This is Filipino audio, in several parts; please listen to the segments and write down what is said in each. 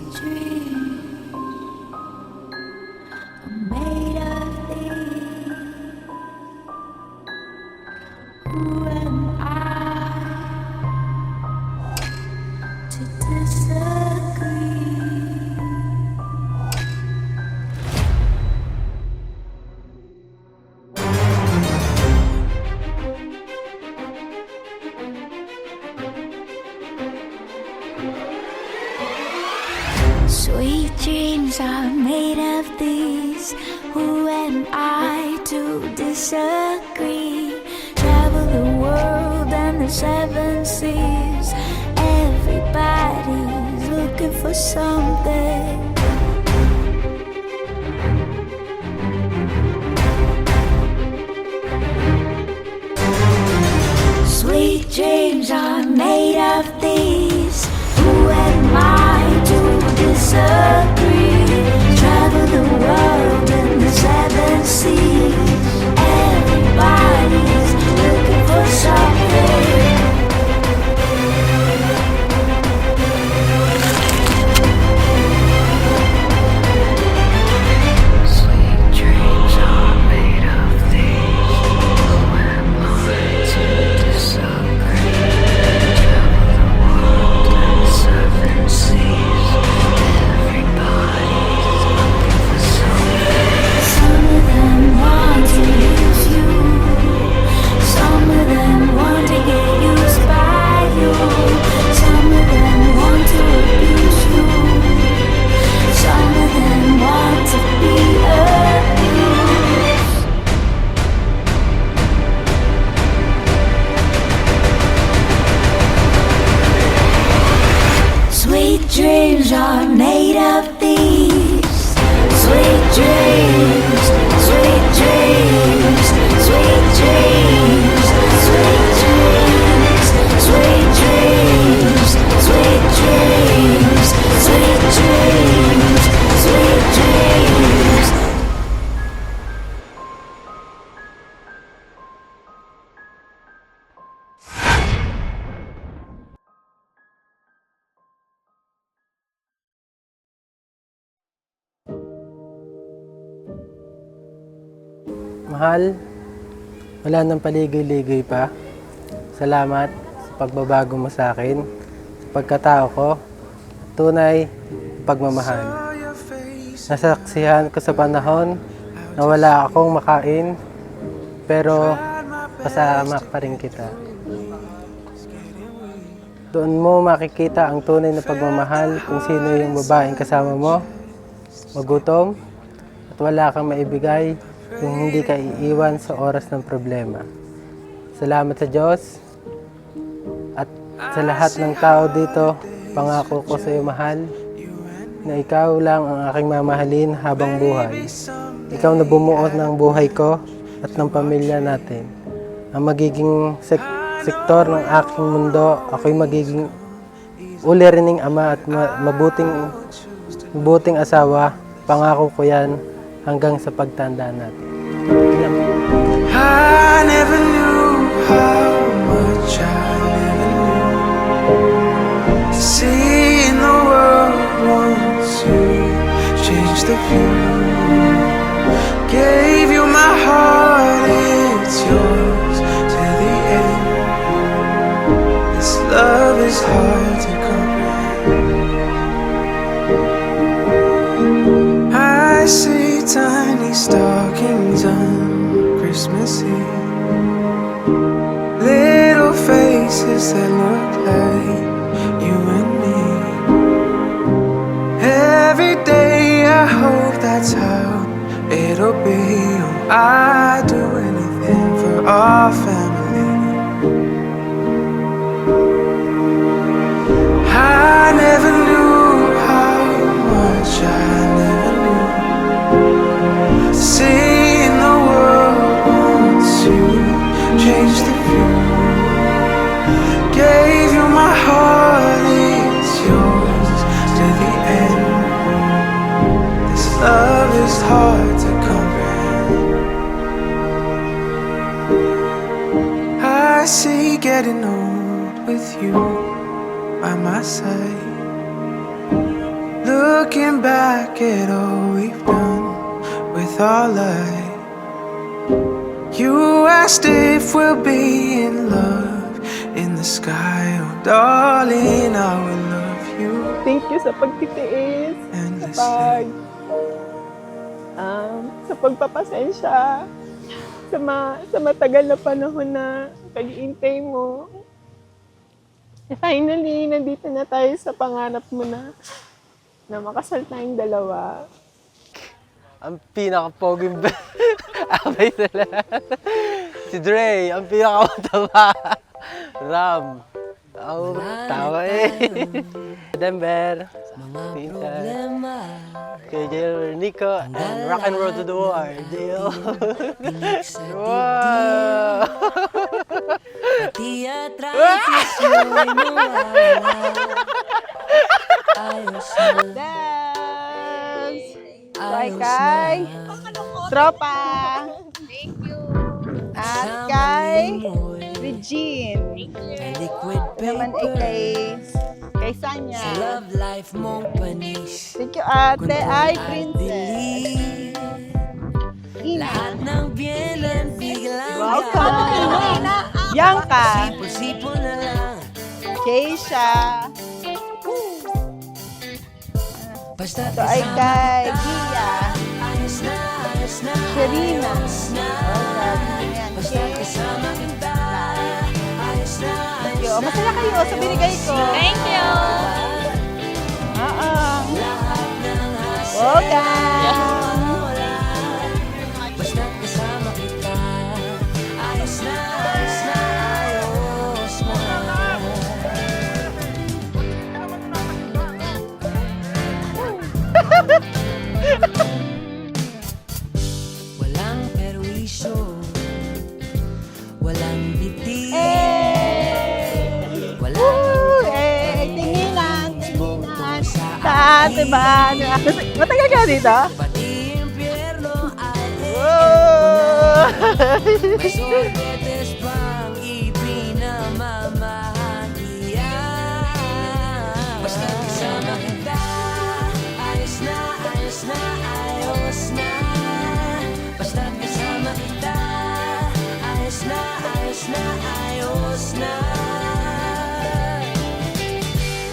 dreams are made of these. Who am I to disagree? Sweet dreams are made of these. Who am I to disagree? Travel the world and the seven seas. Everybody's looking for something. Sweet dreams are made of these. Who am I to disagree? Travel the world in the seven seas. Everybody's looking for something. Sweet dreams are made of these. Who am I to disagree? Travel the world in the seven seas. Everybody's looking for something. Some of them want to use you. Some of them want to get used by you. Some of them want to abuse you. Some of them want to be abused. Sweet dreams are made of these. Sweet dreams, sweet dreams, sweet dreams, sweet dreams, sweet dreams, sweet dreams, sweet dreams, sweet dreams. Mahal, wala nang paligoy-ligoy pa. Salamat sa pagbabago mo sa akin, sa pagkatao ko, tunay pagmamahal. Nasaksihan ko sa panahon na wala akong makain, pero kasama pa rin kita. Doon mo makikita ang tunay na pagmamahal kung sino yung babaeng kasama mo, magutom, at wala kang maibigay kung hindi ka iiwan sa oras ng problema. Salamat sa Diyos at sa lahat ng tao dito. Pangako ko sa iyo, mahal, na ikaw lang ang aking mamahalin habang buhay. Ikaw na bumuo ng buhay ko at ng pamilya natin. Ang magiging sektor ng aking mundo, ako'y magiging ulirining ama at mabuting asawa. Pangako ko yan hanggang sa pagtanda natin. I never knew how much I never knew. Seeing the world once you changed the view. Gave you my heart, it's yours to the end. This love is hard to comprehend. I see tiny stockings on Christmas Eve, little faces that look like you and me. Every day I hope that's how it'll be. Oh, I'd do anything for our family. I never knew how much I never knew. Seeing the world once you changed the view. Gave you my heart, it's yours to the end. This love is hard to comprehend. I see getting old with you by my side. looking back at all we've done with our life. You asked if we'll be in love in the sky. Oh, darling, I will love you Thank you sa pagtitiis, endlessly. sa pagpapasensya, sa matagal na panahon na pag-iintay mo. Finally, nandito na tayo sa pangarap mo na makasal tayong dalawa. Ang pinaka-poging abay na lahat. Si Dre, ang pinaka-mataba. Ram. Oh, tama eh. Denver. Pinsan. Kay Jail Nico. And rock and roll to the war. Jail. Wow! Dance! Kay Tropa! Thank you! At kay Regine. Naman ay kay Sanya. Thank you ate, ay Princess. Ina. Welcome! Bianca. Keisha. Ito ay kay Gia. Sherina. Ayan, thank you. Masaya kayo sa binigay ko. Thank you. Welcome. Walang perwisyo, walang biti, Woo! Tinginan. Sa ate ba? Matagal ka dito? pati impyerno ay may sorbetes pang ipinamamahatian. Basta kasama kita, ayos na, ayos na, ayos na. Basta kasama kita, ayos na, ayos na, ayos na.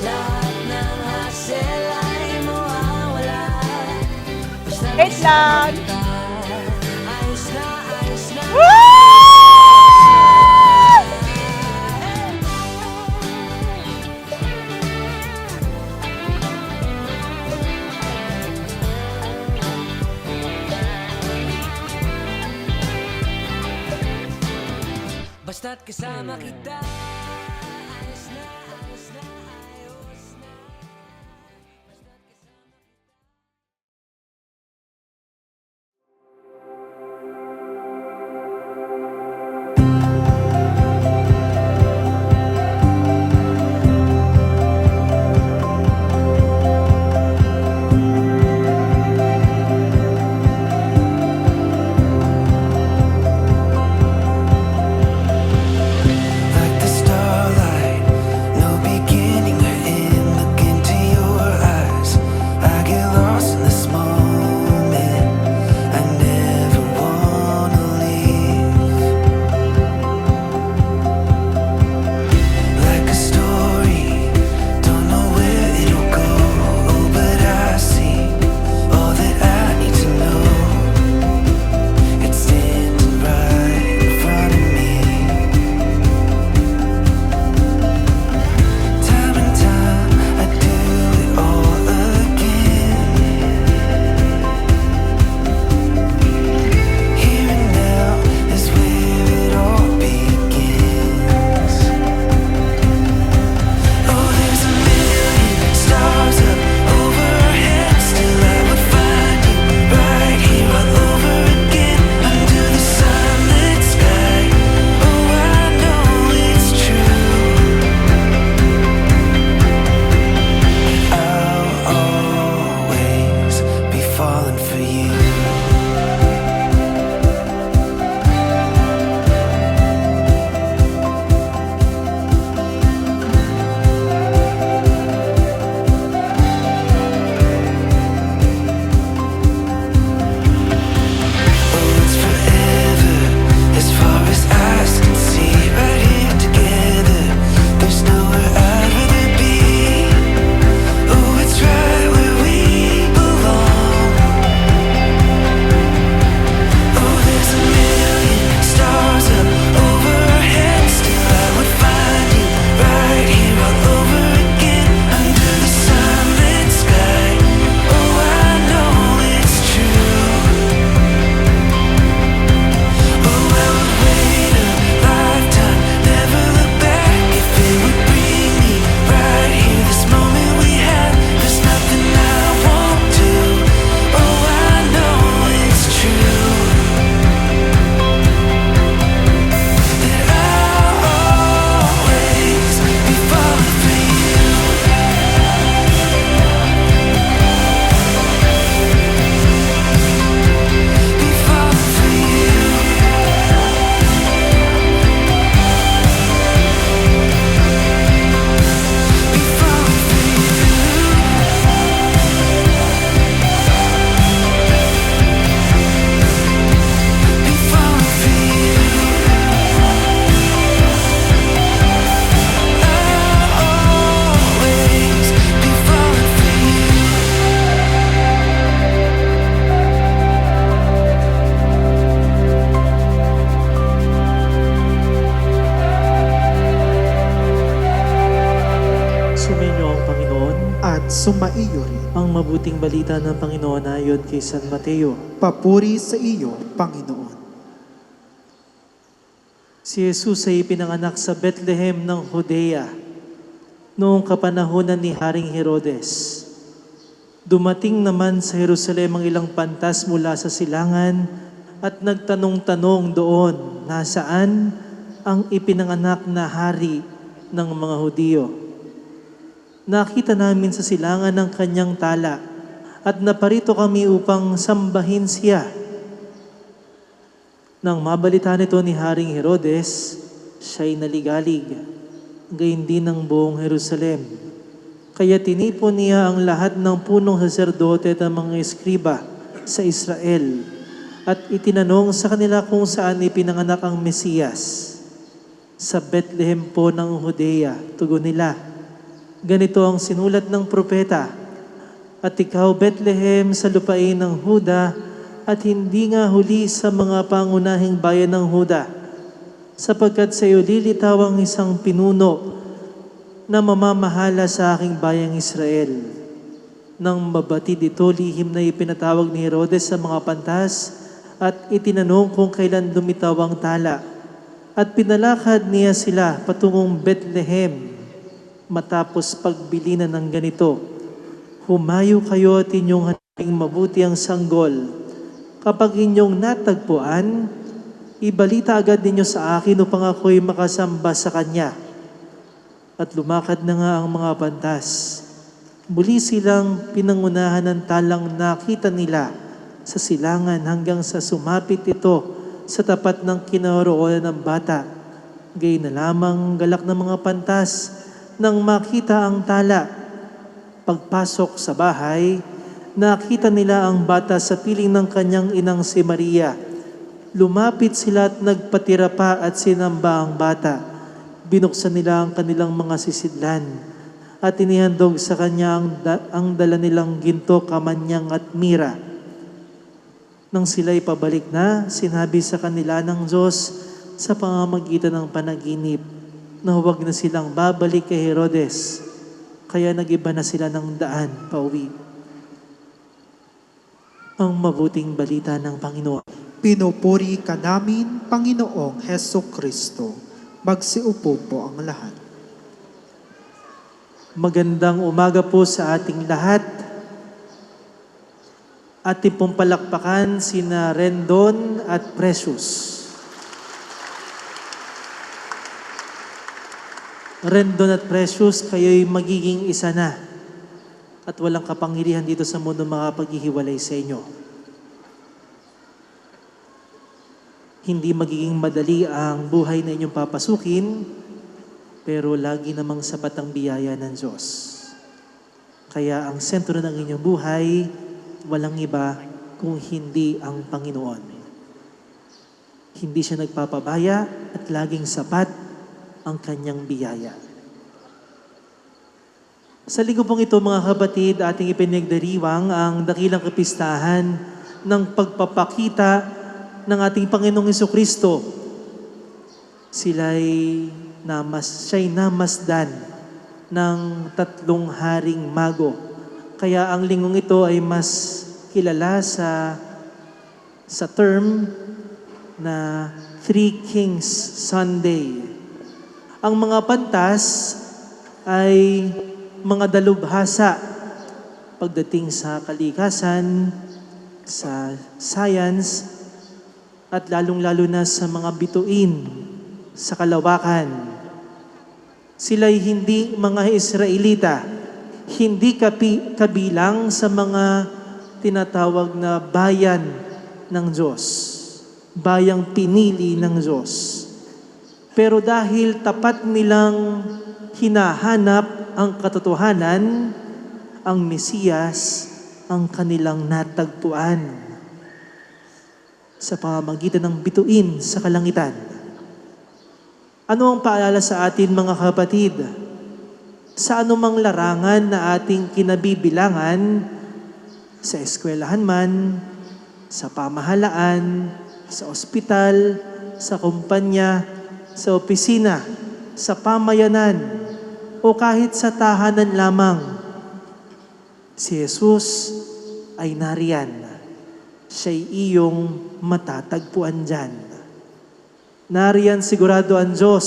Lahat ng hassle ay mawawala. Basta Wait lang. ayos na, ayos na. Basta't kasama kita. Ayos na, ayos na, ayos na. Like the sumaiyo rin. Ang mabuting balita ng Panginoon ayon kay San Mateo. Papuri sa iyo, Panginoon. Si Jesus ay pinanganak sa Bethlehem ng Judea noong kapanahunan ni Haring Herodes. Dumating naman sa Jerusalem ang ilang pantas mula sa silangan at nagtanong-tanong doon, nasaan ang ipinanganak na hari ng mga Hudiyo? Nakita namin sa silangan ng kanyang tala at naparito kami upang sambahin siya. Nang mabalita nito ni Haring Herodes, siya'y naligalig, gayon din ng buong Jerusalem. Kaya tinipon niya ang lahat ng punong saserdote at ang mga eskriba sa Israel at itinanong sa kanila kung saan ipinanganak ang Mesiyas. Sa Bethlehem po ng Judea, tugon nila. Ganito ang sinulat ng propeta, at ikaw, Bethlehem, sa lupain ng Huda, at hindi nga huli sa mga pangunahing bayan ng Huda, sapagkat sa iyo lilitaw ang isang pinuno na mamamahala sa aking bayang Israel. Nang mabatid ito, lihim na ipinatawag ni Herodes sa mga pantas at itinanong kung kailan lumitaw ang tala. At pinalakad niya sila patungong Bethlehem. Matapos pagbilinan ng ganito, humayo kayo at inyong hanaping mabuti ang sanggol. Kapag inyong natagpuan, ibalita agad ninyo sa akin upang ako'y makasamba sa kanya. At lumakad na nga ang mga pantas. Muli silang pinangunahan ng talang nakita nila sa silangan hanggang sa sumapit ito sa tapat ng kinaroonan ng bata. Gayon na lamang galak ng mga pantas nang makita ang tala. Pagpasok sa bahay, nakita nila ang bata sa piling ng kanyang inang si Maria. Lumapit sila at nagpatira pa at sinamba ang bata. Binuksan nila ang kanilang mga sisidlan at inihandog sa kanya ang dala nilang ginto, kamanyang at mira. Nang sila'y pabalik na, sinabi sa kanila ng Diyos sa pamamagitan ng panaginip na huwag na silang babalik kay Herodes. Kaya nagiba na sila ng daan pauwi. Ang mabuting balita ng Panginoon. Pinupuri ka namin, Panginoong Heso Kristo. Magsiupo po ang lahat. Magandang umaga po sa ating lahat. Ating pong palakpakan sina Rendon at Precious. Rendon at Precious, kayo'y magiging isa na at walang kapangyarihan dito sa mundo makapaghihiwalay sa inyo. Hindi magiging madali ang buhay na inyong papasukin, pero lagi namang sapat ang biyaya ng Diyos. Kaya ang sentro ng inyong buhay, walang iba kung hindi ang Panginoon. Hindi siya nagpapabaya at laging sapat ang kanyang biyaya. Sa linggo pong ito, mga kapatid, ating ipinagdiriwang ang dakilang kapistahan ng pagpapakita ng ating Panginoong Jesucristo. Siya'y namasdan ng 3 haring mago. Kaya ang linggong ito ay mas kilala sa term na Three Kings Sunday. Ang mga pantas ay mga dalubhasa pagdating sa kalikasan, sa science, at lalong-lalo na sa mga bituin sa kalawakan. Sila'y hindi mga Israelita, hindi kabilang sa mga tinatawag na bayan ng Diyos, bayang pinili ng Diyos. Pero dahil tapat nilang hinahanap ang katotohanan, ang Mesiyas ang kanilang natagpuan sa pamamagitan ng bituin sa kalangitan. Ano ang paalala sa atin, mga kapatid? Sa anumang larangan na ating kinabibilangan, sa eskwelahan man, sa pamahalaan, sa ospital, sa kumpanya, sa opisina, sa pamayanan, o kahit sa tahanan lamang, Si Jesus ay nariyan. Siya'y iyong matatagpuan dyan. Nariyan sigurado ang Diyos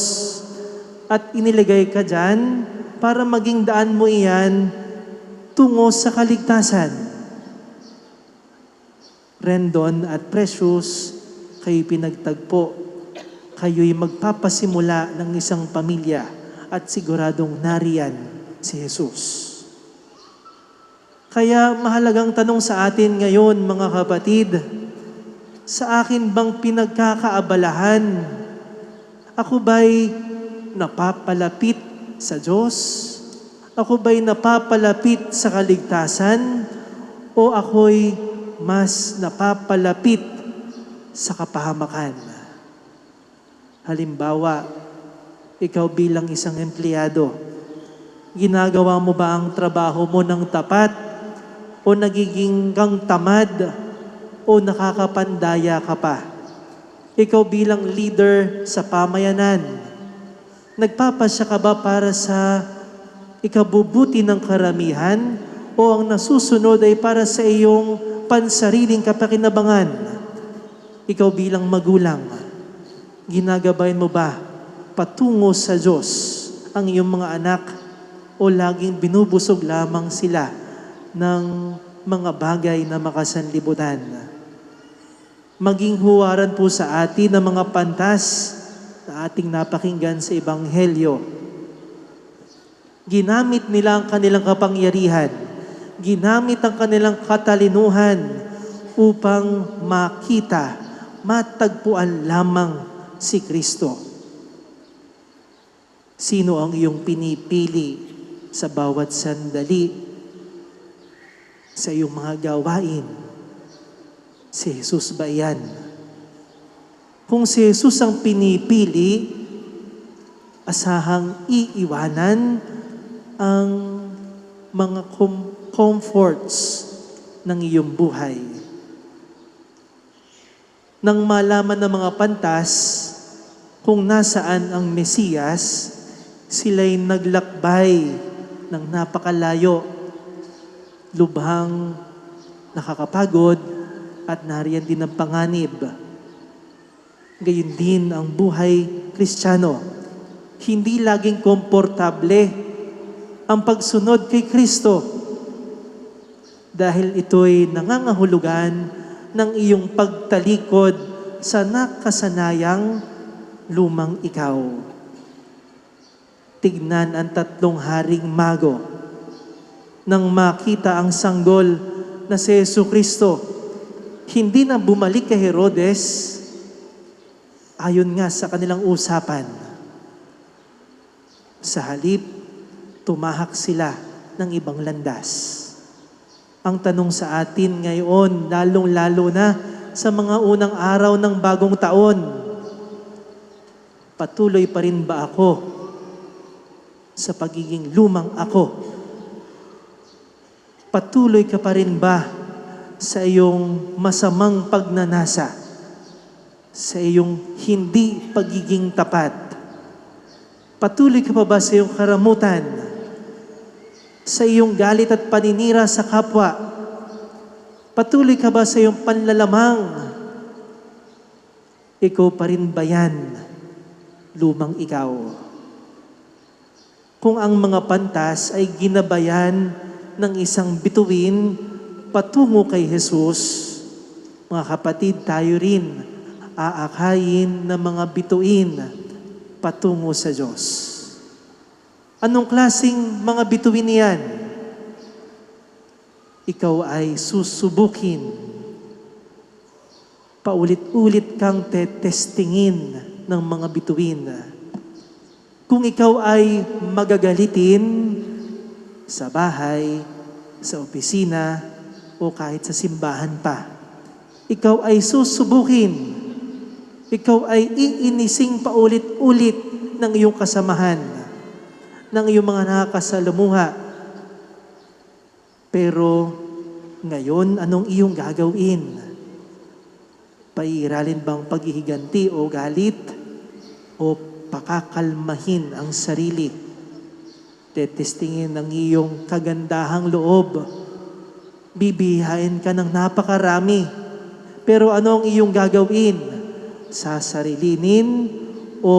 at inilagay ka dyan para maging daan mo iyan tungo sa kaligtasan. Rendon at Precious, kayo'y pinagtagpo. Kayo'y magpapasimula ng isang pamilya at siguradong nariyan si Jesus. Kaya mahalagang tanong sa atin ngayon, mga kapatid, sa akin bang pinagkakaabalahan? Ako ba'y napapalapit sa Diyos? Ako ba'y napapalapit sa kaligtasan? O ako'y mas napapalapit sa kapahamakan? Halimbawa, ikaw bilang isang empleyado, ginagawa mo ba ang trabaho mo ng tapat? O nagiging kang tamad? O nakakapandaya ka pa? Ikaw bilang leader sa pamayanan, nagpapasya ka ba para sa ikabubuti ng karamihan? O ang nasusunod ay para sa iyong pansariling kapakinabangan? Ikaw bilang magulang, ginagabayan mo ba patungo sa Diyos ang iyong mga anak? O laging binubusog lamang sila ng mga bagay na makasanlibutan? Maging huwaran po sa atin ng mga pantas na ating napakinggan sa Ebanghelyo. Ginamit nila ang kanilang kapangyarihan, ginamit ang kanilang katalinuhan upang makita, matagpuan lamang si Kristo. Sino ang iyong pinipili sa bawat sandali sa iyong mga gawain? Si Jesus ba yan? Kung si Jesus ang pinipili, asahang iiwanan ang mga comforts ng iyong buhay. Nang malaman ng mga pantas kung nasaan ang Mesiyas, sila'y naglakbay ng napakalayo, lubhang nakakapagod at nariyan din ang panganib. Gayon din ang buhay Kristiyano. Hindi laging komportable ang pagsunod kay Kristo dahil ito'y nangangahulugan ng iyong pagtalikod sa nakasanayang lumang ikaw. Tignan ang 3 haring mago. Nang makita ang sanggol na si Jesucristo, hindi na bumalik kay Herodes, ayon nga sa kanilang usapan. Sa halip, tumahak sila ng ibang landas. Ang tanong sa atin ngayon, lalong-lalo na sa mga unang araw ng bagong taon, patuloy pa rin ba ako sa pagiging lumang ako? Patuloy ka pa rin ba sa iyong masamang pagnanasa? Sa iyong hindi pagiging tapat? Patuloy ka pa ba sa iyong karamutan? Sa iyong galit at paninira sa kapwa? Patuloy ka ba sa iyong panlalamang? Ikaw pa rin ba yan, lumang ikaw? Kung ang mga pantas ay ginabayan ng isang bituin patungo kay Jesus, mga kapatid, tayo rin aakayin ng mga bituin patungo sa Diyos. Anong klaseng mga bituin niyan? Ikaw ay susubukin. Paulit-ulit kang tetestingin ng mga bituin. Kung ikaw ay magagalitin sa bahay, sa opisina, o kahit sa simbahan pa, ikaw ay susubukin. Ikaw ay iinising paulit-ulit ng iyong kasamahan, ng iyong mga nakakasalamuha. Pero ngayon, anong iyong gagawin? Pairalin bang paghihiganti o galit? O pakakalmahin ang sarili? Tetestingin ang iyong kagandahang loob bibihain ka ng napakarami. Pero ano ang iyong gagawin? Sasarilinin o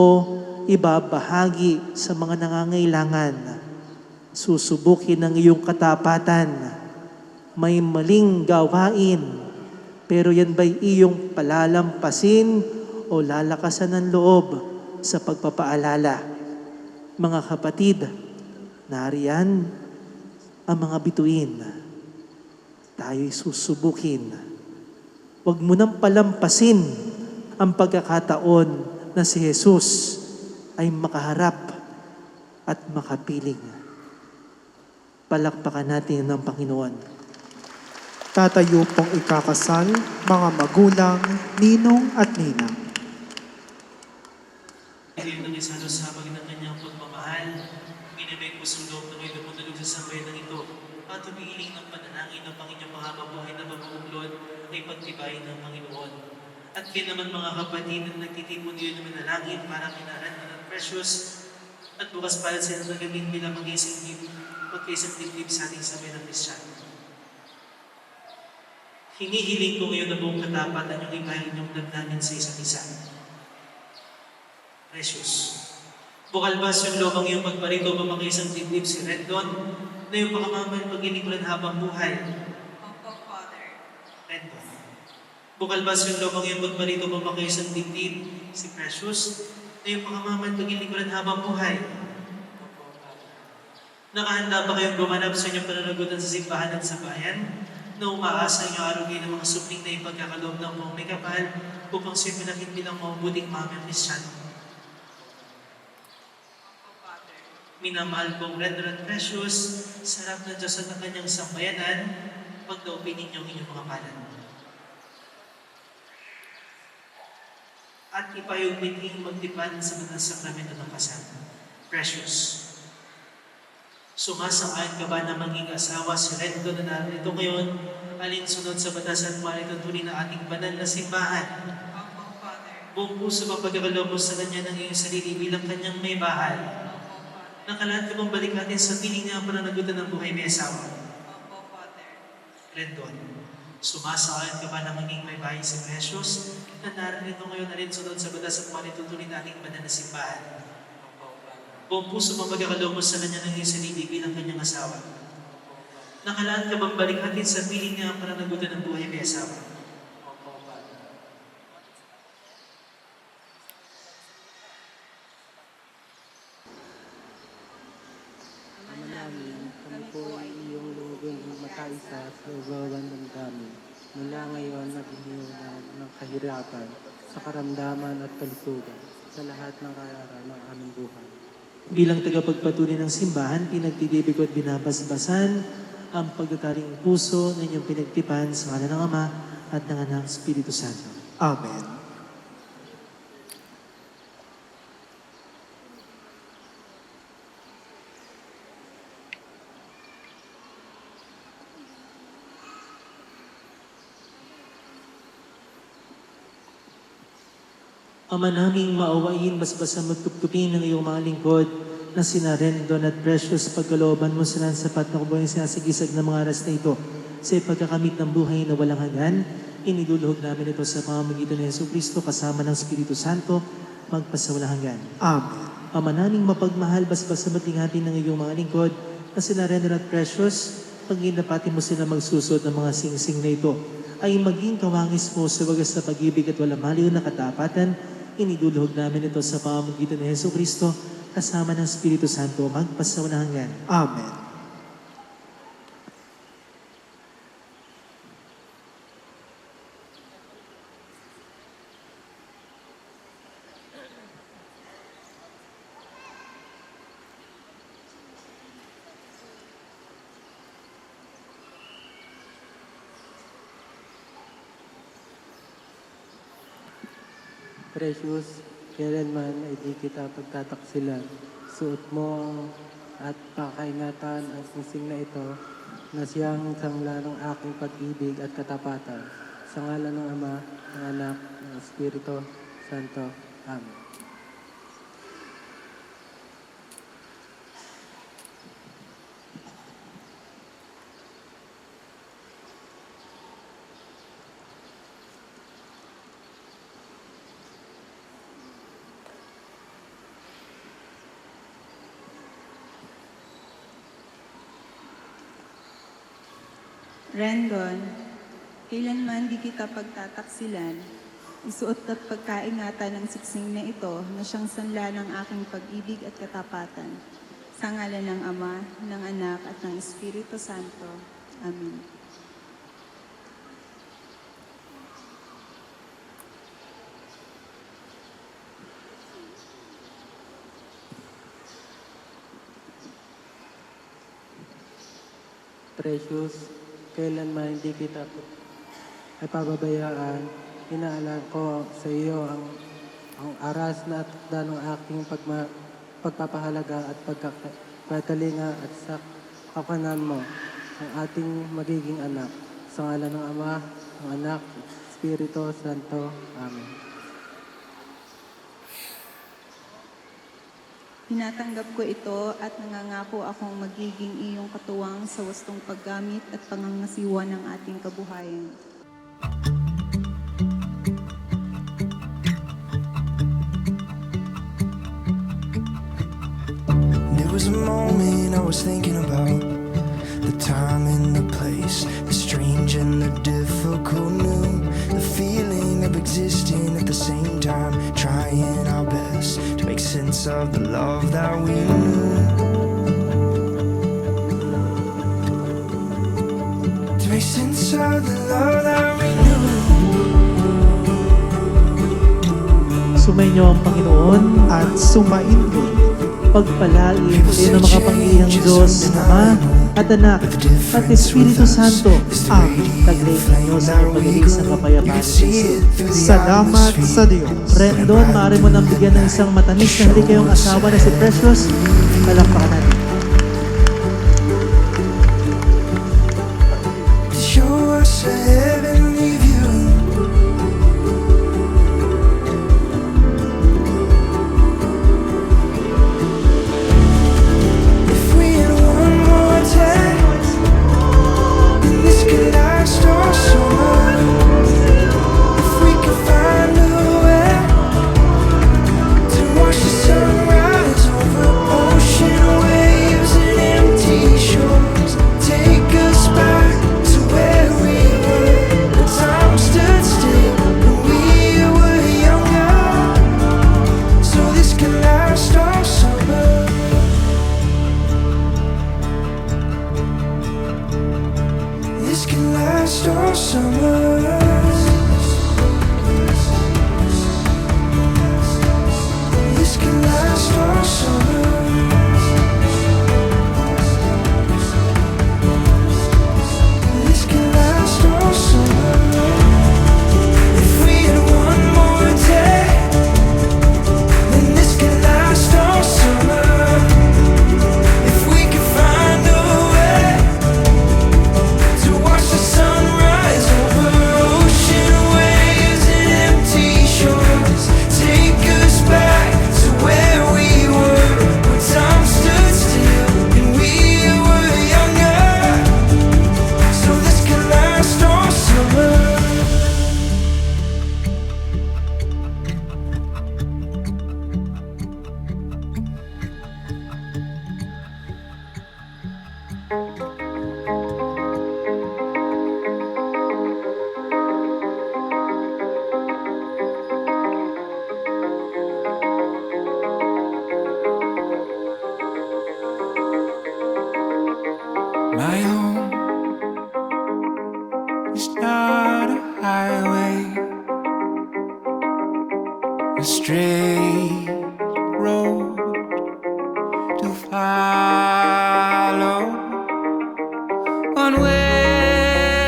ibabahagi sa mga nangangailangan? Susubukin ang iyong katapatan. May maling gawain, pero yan ba'y iyong palalampasin o lalakasan ng loob sa pagpapaalala? Mga kapatid, nariyan ang mga bituin. Tayo'y susubukin. Huwag mo nang palampasin ang pagkakataon na si Jesus ay makaharap at makapiling. Palakpakan natin ng Panginoon. Tatayo pong ikakasal, mga magulang, ninong at ninang. Hindi ng isa sa habag ng kanyang pagmamahal, binibig po sa loob na may dumutulog sa sambayanan ito at umiiling ng panalangin ng Panginoong mahababuhay na pagbubuklod ay pagtibayin ng Panginoon. At kaya naman mga kapatid na nagtitipon yun ng manalangin para kinaran ng precious at bukas para sa ng gagawin bilang mag-isang dibdib sa ating sambayan ng Kristiyan. Hinihiling ko ngayon na buong katapatan yung ibahin yung damdamin sa isa't isa. Precious. Bukalbas yung lobang iyong pagparito pa isang dibdib si Rendon na yung pakamamahal pag-inikulan habang buhay. Opo, Father. Rendon. Bukalbas yung lobang iyong pagparito pa isang dibdib si Precious na yung pakamamahal pag-inikulan habang buhay. Nakahanda ba kayong gumanap sa inyong pananagutan sa simbahan at sa bayan na umaasa niyo araw-gabi ng mga supling na ipagkakaloob ng buong may kapal upang siya'y pinakit bilang mabuting mami ang Kristiyan? Minamahal kong Rendon Precious, sarap ng Diyos at ng kanyang sambayanan, pagdaupin ninyo ang inyong mga palad. At ipayugmiting magtipan sa mga sakramento ng kasal. Precious. Sumasang-ayon ka ba na maging asawa si Rendon na narito ngayon, alinsunod sa batas at malituntunin ng ating banal na simbahan? Opo, Father. Buong puso ba pagkakaloob mo sa kanya ng iyong sarili bilang kanyang may bahay? Opo, Father. Nakalahat ka bang balik natin sa piling niya ang pananagutan ng buhay may asawa? Opo, Father. Rendon, sumasang-ayon ka ba na maging may bahay si Precious na narito ngayon alinsunod sa batas at malituntunin ng ating banal na simbahan? Buong puso mo magkakaloob mo sa kanya ng iyong sarili bilang kanyang asawa. Nakalaan ka bang balik natin sa piling niya ang pananagutan ng buhay may asawa? Ama namin, kami po ay iyong lubong makaisa sa ugawan ng dami. Mula ngayon, naghihirap ng kahirapan, sa karamdaman at kalusugan, sa lahat ng kaarawan ng aming buhay. Bilang tagapagpatuloy ng simbahan, pinagtitibig ko at binabasbasan ang pagdadaring puso na inyong pinagtipan sa ngalan ng Ama at ng Anak Espiritu Santo. Amen. Ama naming maawain, basbasan magtuptupin ng iyong mga lingkod na sina Rendon at Precious, pagkalooban mo sila ng sapat na kubuhay sinasagisag ng mga aras na ito sa pagkakamit ng buhay na walang hanggan. Iniluluhog namin ito sa pamamagitan ng Jesucristo kasama ng Espiritu Santo magpasawalang hanggan. Amen. Ama naming mapagmahal, basbasan matinghati ng iyong mga lingkod na sina Rendon at Precious, pag inapati mo sila magsusod ng mga singsing na ito, ay maging kawangis mo sa wagas na pag-ibig at walang maliw na katapatan. Iniduluhog namin ito sa pamamagitan ng Jesucristo kasama ng Espiritu Santo magpasawalang hanggan. Amen. Precious, kailanman ay di kita pagtataksilan. Suot mo at pakaingatan ang singsing na ito na siyang sangla ng aking pag-ibig at katapatan. Sa ngalan ng Ama, ng Anak, ng Espiritu Santo. Amen. Rendon, kailanman di kita pagtataksilan, isuot at pagkaingatan ng siksing na ito na siyang sanla ng aking pag-ibig at katapatan. Sa ngalan ng Ama, ng Anak at ng Espiritu Santo. Amen. Precious, kailanman hindi kita ay pababayaan. Inaalam ko sa iyo ang aras na at ng aking pagpapahalaga at pagkakalinga at sa kapanan mo, ang ating magiging anak. Sa ngalan ng Ama, ng Anak, Espiritu Santo. Amen. Tinatanggap ko ito at nangangako akong magiging iyong katuwang sa wastong paggamit at pangangasiwa ng ating kabuhayan. There was a moment I was thinking about the time and the place, the strange and the difficult new, the feeling of existing at the same time, trying our best to make sense of the love that we knew. To make sense of the love that we knew. Sumainyo ang Panginoon At sumainyo pagpalain din ng makapangyarihang Diyos, Ama at Anak at Espiritu Santo. Taglay ninyo sa pag-ibig sa kapayapaan. Salamat sa Diyos. Rendon, maaari mo nang bigyan ng isang matamis na halikayong asawa na si Precious. Palakpakan natin. To show us a heavenly view. If we had one more day, then this could last all summer. If we could find a way to watch the sunrise over ocean waves and empty shores, take us back to where we were, when time stood still and we were younger. So this can last all summer. This can last all summer. This can last all summer. This can last all summer. If we had one more day, then this can last all summer. If we could find a way to watch the sunrise over ocean waves and empty shores, take us back to where we were, when time stood still and we were younger. So this can last all summer. My home is not a highway, a straight road to follow. One well-known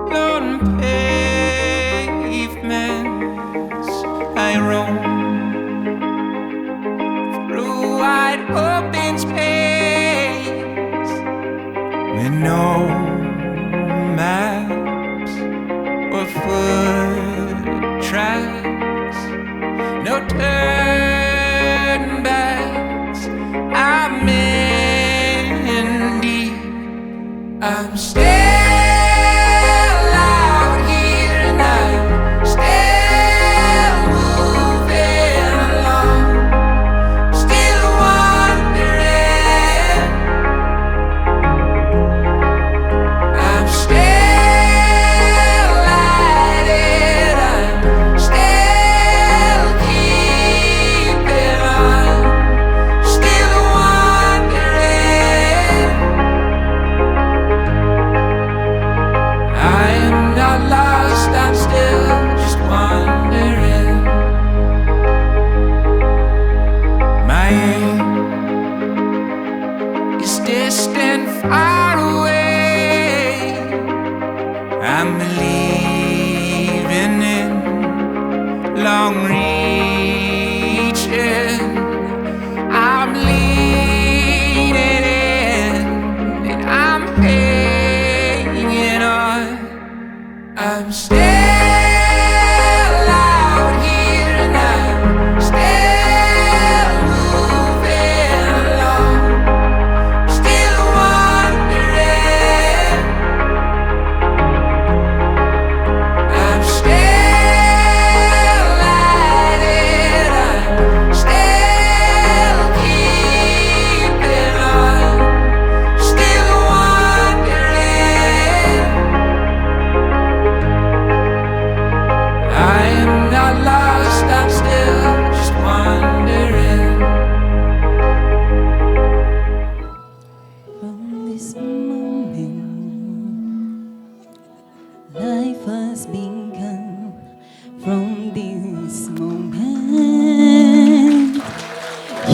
lone pavements I roam through wide open space with no maps or foot tracks, no turn backs. I'm in deep. I'm still out here and I'm still moving along, still wondering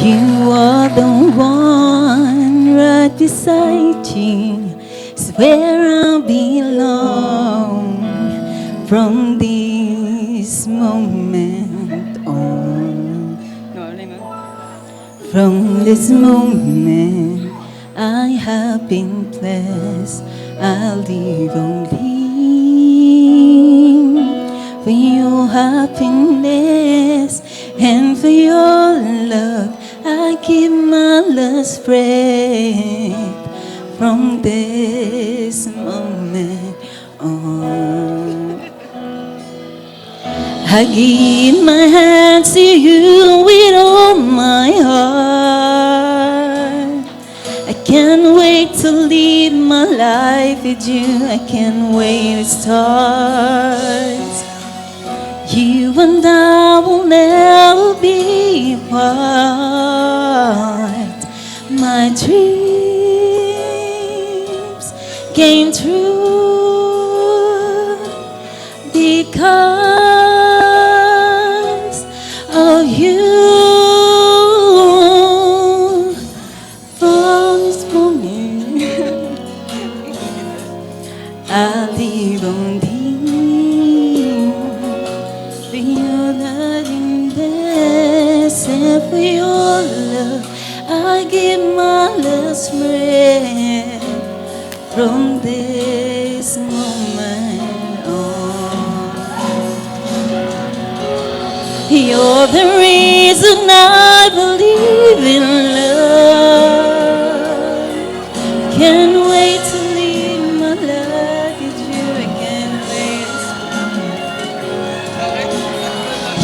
You are the one right beside you. It's where I belong from this moment on. From this moment, I have been blessed. I'll live only for your happiness and for your love. I give my last breath from this moment on. I give my hands to you with all my heart. I can't wait to live my life with you. I can't wait to start. You and I will never be apart. My dreams came true because of you. From this moment, I live on thee. For your nothingness and for your love, I give my last breath from this moment on. You're the reason I believe in love. Can't wait to live my life with you. I can't wait.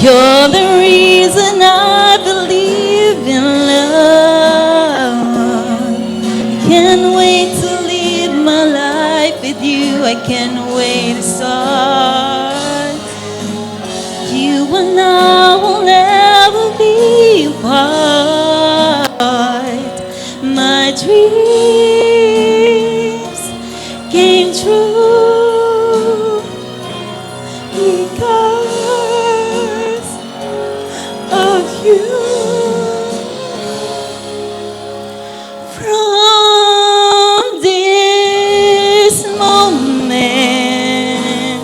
You're the reason I believe in love. Can't wait to live my life with you. I can't wait to start. You and I will never be apart. My dreams came true because of you. From this moment,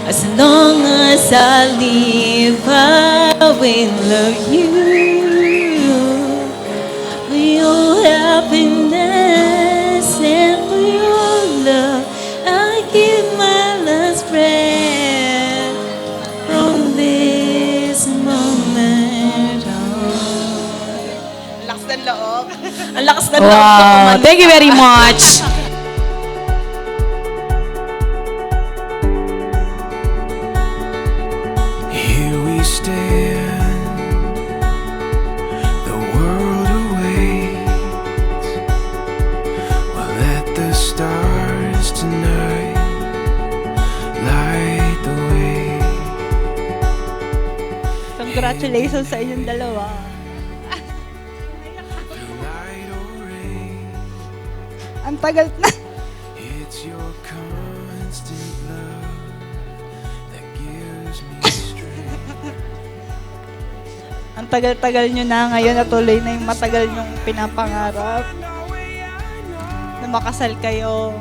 as long as I live, I will love you. For your happiness and for your love, I give my last breath from this moment on. Lakas ng loob. Ang lakas na loob ko Wow, kumanta. thank you very much. Here we stand, the world awaits. We'll let the stars tonight light the way. Congratulations sa inyong dalawa. Through light or rain, Ang tagal na. it's your constant love that gives me strength. Ang tagal-tagal nyo na ngayon, natuloy na yung matagal nyong pinapangarap na makasal kayo.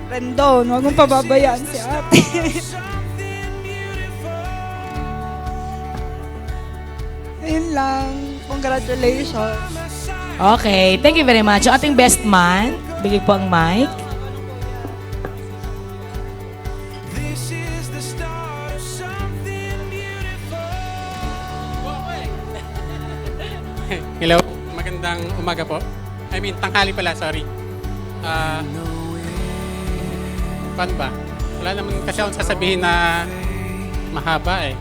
Rendon, huwag mong pababayaan si ate. Ayun lang. Congratulations. Okay, thank you very much. Yung ating best man, bigay po ang mic. This is the start of something beautiful. Hello, magandang umaga po. I mean, tanghali pala, sorry. Paano ba? Wala naman kasi akong sasabihin na mahaba eh.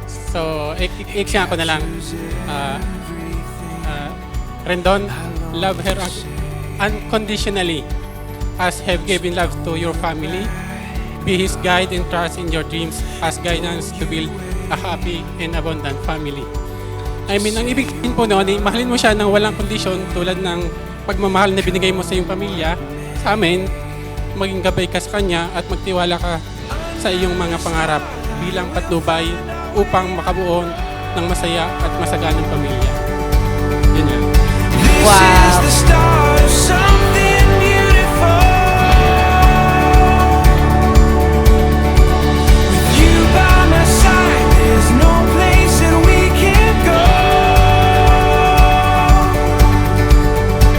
So, iksyan ko na lang. Rendon, love her unconditionally as have given love to your family. Be his guide and trust in your dreams as guidance to build a happy and abundant family. I mean, ang ibig sabihin po noon, mahalin mo siya ng walang kondisyon tulad ng pagmamahal na binigay mo sa iyong pamilya. Sa amin, maging gabay ka sa kanya at magtiwala ka sa iyong mga pangarap bilang patnubay upang makabuo ng masaya at masaganang pamilya. Yun lang. Wow. This is the start of something beautiful. With you by my side, there's no place that we can't go.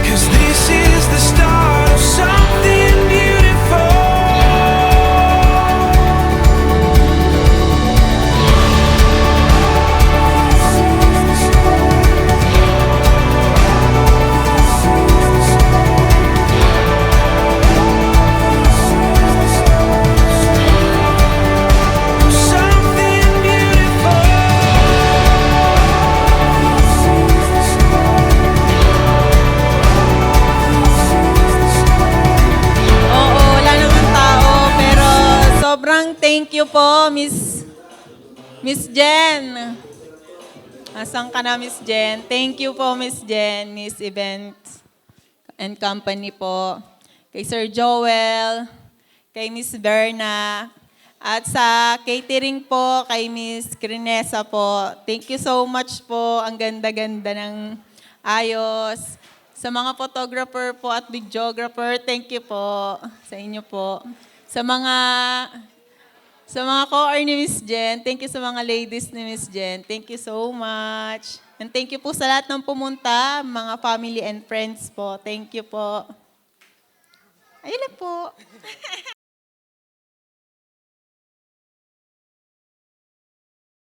'Cause this is the start of something beautiful. Something beautiful. Oo, wala naman tao, pero sobrang thank you po, Miss Jen. Asan ka na, Miss Jen? Thank you po, Miss Jen, Miss Events and Company po. Kay Sir Joel, kay Miss Berna, at sa catering po, kay Miss Crinesa po. Thank you so much po. Ang ganda-ganda ng ayos. Sa mga photographer po at videographer, thank you po sa inyo po. Sa mga co-or ni Miss Jen, thank you sa mga ladies ni Miss Jen. Thank you so much. And thank you po sa lahat ng pumunta, mga family and friends po. Thank you po. Ayun lang po.